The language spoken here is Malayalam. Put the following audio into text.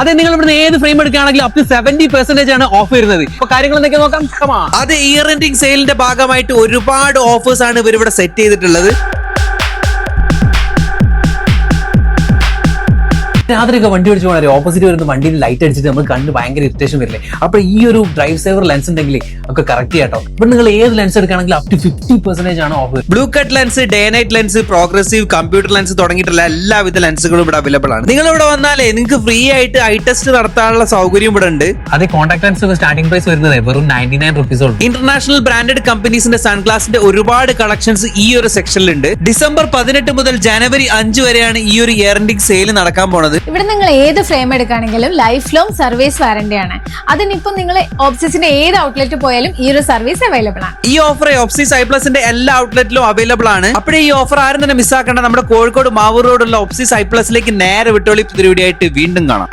അതെ, നിങ്ങൾ ഇവിടുന്ന് ഏത് ഫ്രെയിം എടുക്കുകയാണെങ്കിലും അപ് ടു 70% ആണ് ഓഫ് വരുന്നത്. ഇപ്പൊ കാര്യങ്ങൾ എന്തൊക്കെ നോക്കാം. അത് ഇയർ എൻഡിങ് സെയിലിന്റെ ഭാഗമായിട്ട് ഒരുപാട് ഓഫേഴ്സ് ആണ് ഇവർ ഇവിടെ സെറ്റ് ചെയ്തിട്ടുള്ളത്. രാത്രിയൊക്കെ വണ്ടി ഓടിച്ചു പോകണം, ഓപ്പോസിറ്റ് വരുന്ന വണ്ടിയിൽ ലൈറ്റ് അടിച്ചിട്ട് നമ്മൾ കണ്ട് ഭയങ്കര ഇറിറ്റേഷൻ വരില്ലേ? അപ്പൊ ഈ ഒരു ഡ്രൈവ് സേവർ ലെൻസ് ഉണ്ടെങ്കിൽ ഒക്കെ കറക്റ്റ് ചെയ്യാട്ടോ. ഇപ്പൊ നിങ്ങൾ ഏത് ലെൻസ് എടുക്കുകയാണെങ്കിലും അപ് ടു 50% ആണ് of. Blue cut lens, day night lens, progressive, computer lens തുടങ്ങിയിട്ടുള്ള എല്ലാവിധ ലെൻസുകളും ഇവിടെ അവൈലബിൾ ആണ്. നിങ്ങൾ ഇവിടെ വന്നാലേ നിങ്ങൾക്ക് ഫ്രീ ആയിട്ട് ഐ ടെസ്റ്റ് നടത്താനുള്ള സൗകര്യം ഇവിടെ ഉണ്ട്. അതെ, കോൺടാക്ട് ലെൻസ് സ്റ്റാർട്ടിംഗ് പ്രൈസ് വരുന്നത് വെറും 99 റുപ്പീസ് ഉള്ളൂ. ഇന്റർനാഷണൽ ബ്രാൻഡഡ് കമ്പനീസിന്റെ സൺഗ്ലാസിന്റെ ഒരുപാട് കളക്ഷൻസ് ഈ ഒരു സെക്ഷനിലുണ്ട്. ഡിസംബർ 18 മുതൽ ജനുവരി 5 വരെയാണ് ഈ ഒരു ഇയർ എൻഡിങ് സെയിൽ നടക്കാൻ പോണത്. ഇവിടെ നിങ്ങൾ ഏത് ഫ്രെയിം എടുക്കുകയാണെങ്കിലും ലൈഫ് ലോങ് സർവീസ് വാറന്റി ആണ്. അതിനിപ്പം നിങ്ങൾ ഓപ്സിസിന്റെ ഏത് ഔട്ട്ലെറ്റ് പോയാലും ഈ ഒരു സർവീസ് അവൈലബിൾ ആണ്. ഈ ഓഫർ ഓപ്സിസ് ഐപ്ലസിന്റെ എല്ലാ ഔട്ട്ലെറ്റിലും അവൈലബിൾ ആണ്. അപ്പോഴേ ഈ ഓഫർ ആരും തന്നെ മിസ്സാക്കേണ്ട. നമ്മുടെ കോഴിക്കോട് മാവൂർ റോഡുള്ള ഓപ്സിസ് ഐപ്ലസിലേക്ക് നേരെ വിട്ടോളി. പുതിയ വീഡിയോ ആയിട്ട് വീണ്ടും കാണാം.